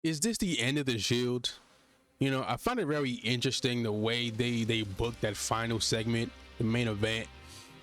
Is this the end of the Shield? I found it very interesting the way they booked that final segment, the main event,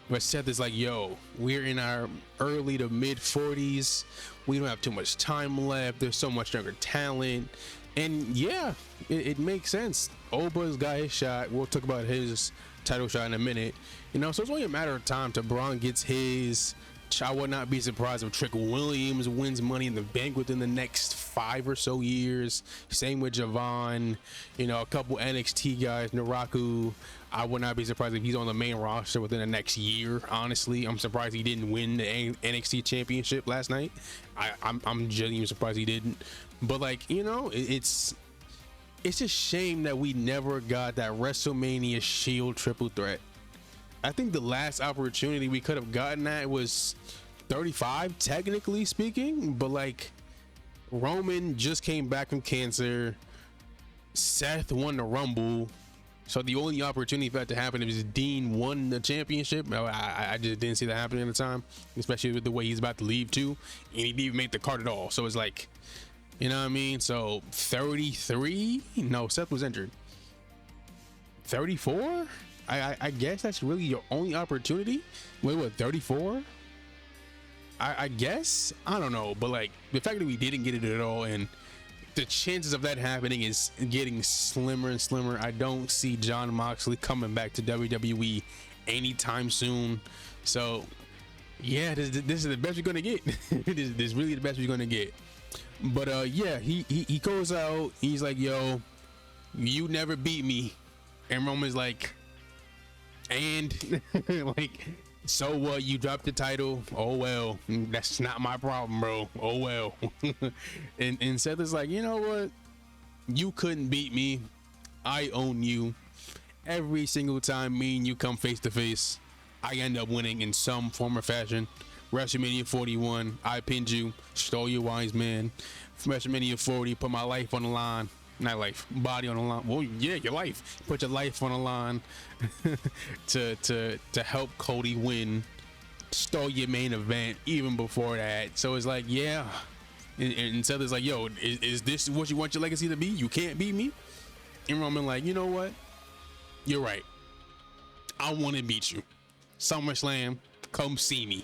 where Seth is like, "Yo, we're in our early to mid 40s. We don't have too much time left. There's so much younger talent." And yeah, it makes sense. Oba's got his shot. We'll talk about his title shot in a minute. So it's only a matter of time till Braun gets his. I would not be surprised if Trick Williams wins Money in the Bank within the next 5 or so years. Same with Javon, a couple NXT guys, Naraku. I would not be surprised if he's on the main roster within the next year. Honestly, I'm surprised he didn't win the NXT championship last night. I'm genuinely surprised he didn't. But it's a shame that we never got that WrestleMania Shield triple threat. I think the last opportunity we could have gotten that was 35, technically speaking, but Roman just came back from cancer. Seth won the Rumble. So the only opportunity for that to happen is Dean won the championship. I just didn't see that happening at the time, especially with the way he's about to leave too. And he didn't even make the card at all. So it's like, you know what I mean? So 33? No, Seth was injured. 34? I guess that's really your only opportunity. Wait, what, 34? I guess, I don't know, but the fact that we didn't get it at all, and the chances of that happening is getting slimmer and slimmer. I don't see Jon Moxley coming back to WWE anytime soon. So yeah, this is the best we're gonna get. this is really the best we're gonna get. But yeah, he goes out, he's like, "Yo, you never beat me," and Roman's like, and "So what? You dropped the title. Oh well, that's not my problem, bro. Oh well." and Seth is like, "You know what? You couldn't beat me. I own you. Every single time me and you come face to face, I end up winning in some form or fashion. WrestleMania 41, I pinned you, stole your wise man. WrestleMania 40, put my life on the line." Not life, body on the line. Well, yeah, your life. Put your life on the line to help Cody win. Stole your main event even before that. So it's like, yeah. And Seth is like, "Yo, is this what you want your legacy to be? You can't beat me." And Roman like, "You know what? You're right. I want to beat you. SummerSlam, come see me."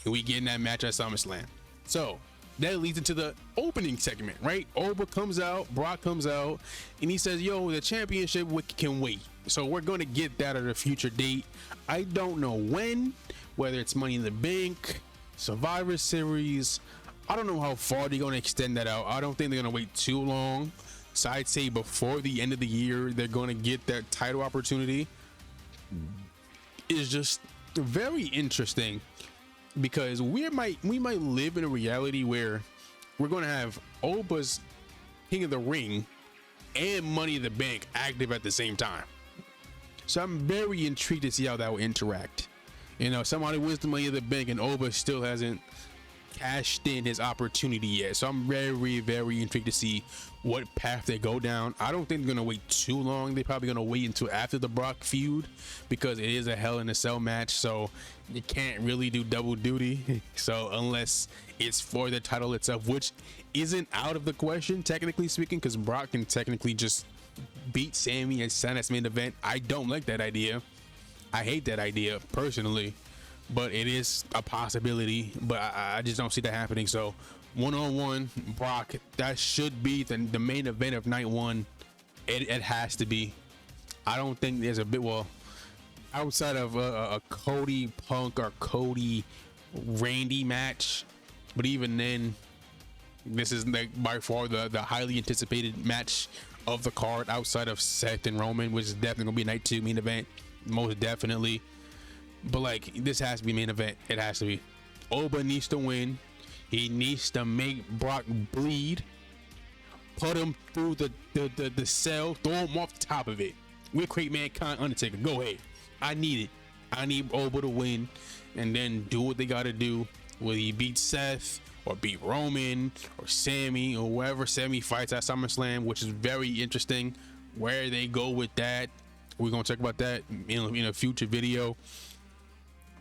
And we get in that match at SummerSlam. So that leads into the opening segment, right? Oba comes out, Brock comes out, and he says, "Yo, the championship can wait. So we're going to get that at a future date. I don't know when, whether it's Money in the Bank, Survivor Series. I don't know how far they're going to extend that out. I don't think they're going to wait too long. So I'd say before the end of the year, they're going to get that title opportunity." It's just very interesting, because we might live in a reality where we're going to have Oba's King of the Ring and Money in the Bank active at the same time. So I'm very intrigued to see how that will interact. Somebody wins the Money in the Bank and Oba still hasn't cashed in his opportunity yet. So I'm very, very intrigued to see what path they go down. I don't think they're gonna wait too long. They're probably gonna wait until after the Brock feud, because it is a Hell in a Cell match, so you can't really do double duty. So unless it's for the title itself, which isn't out of the question technically speaking, because Brock can technically just beat Sammy and send us main event. I don't like that idea. I hate that idea personally, but it is a possibility. But I just don't see that happening. So one-on-one Brock, that should be the main event of night one. It has to be. I don't think there's a bit, well, outside of a Cody Punk or Cody Randy match, but even then, this is by far the highly anticipated match of the card, outside of Seth and Roman, which is definitely gonna be night two main event, most definitely. But this has to be main event. It has to be. Oba needs to win. He needs to make Brock bleed. Put him through the cell. Throw him off the top of it. We're Great Mankind Undertaker. Go ahead. I need it. I need Oba to win, and then do what they gotta do. Will he beat Seth or beat Roman or Sammy or whoever Sammy fights at SummerSlam, which is very interesting where they go with that. We're gonna talk about that in a future video.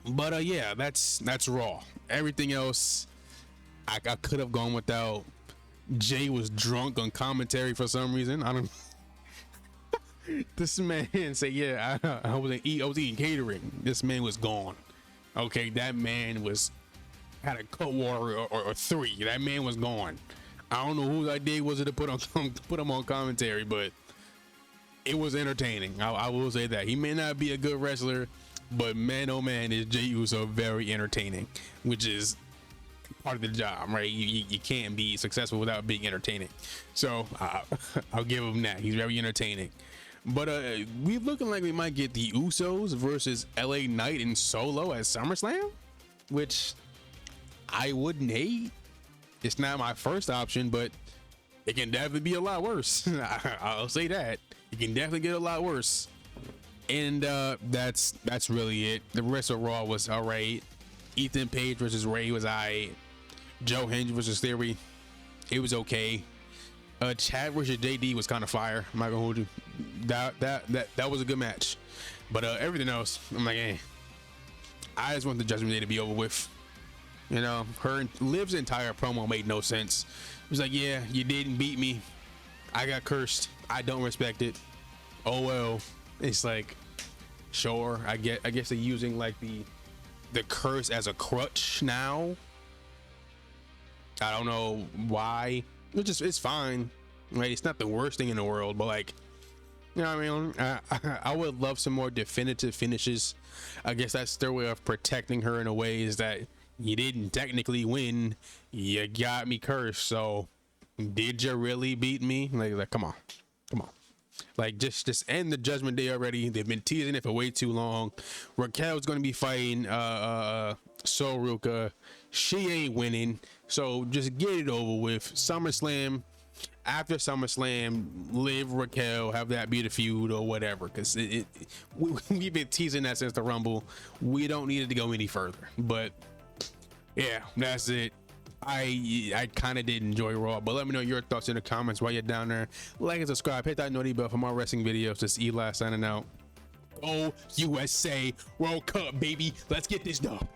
But yeah, that's Raw. Everything else I could have gone without. Jay was drunk on commentary for some reason. I don't. This man said, "Yeah, I was eating catering." This man was gone. Okay, that man had a co-warrior or three. That man was gone. I don't know whose idea was it to put him on commentary, but it was entertaining. I will say that. He may not be a good wrestler, but man, oh man, is Jey Uso very entertaining, which is part of the job, right? You can't be successful without being entertaining. So I'll give him that. He's very entertaining. But we're looking like we might get the Usos versus LA Knight and Solo at SummerSlam, which I wouldn't hate. It's not my first option, but it can definitely be a lot worse. I'll say that. It can definitely get a lot worse. And that's really it. The rest of Raw was alright. Ethan Page versus Ray was alright. Joe Hendry versus Theory, it was okay. Chad versus JD was kind of fire. I'm not gonna hold you. That was a good match. But everything else, I'm like, I just want the Judgment Day to be over with. You know, Liv's entire promo made no sense. It was like, yeah, you didn't beat me. I got cursed. I don't respect it. Oh well. It's like, sure. I guess they're using like the curse as a crutch now. I don't know why. It's fine. Right? It's not the worst thing in the world, but like, you know what I mean? I would love some more definitive finishes. I guess that's their way of protecting her in a way, is that you didn't technically win. You got me cursed. So did you really beat me? Like come on. Like just end the Judgment Day already. They've been teasing it for way too long. Raquel's gonna be fighting Sol Ruka. She ain't winning. So just get it over with. SummerSlam. After SummerSlam, Liv, Raquel, have that be the feud or whatever. Because we've been teasing that since the Rumble. We don't need it to go any further. But yeah, that's it. I kind of did enjoy Raw, but let me know your thoughts in the comments while you're down there. Like and subscribe, hit that noti bell for more wrestling videos. This is Eli signing out. Oh, USA World Cup, baby. Let's get this done.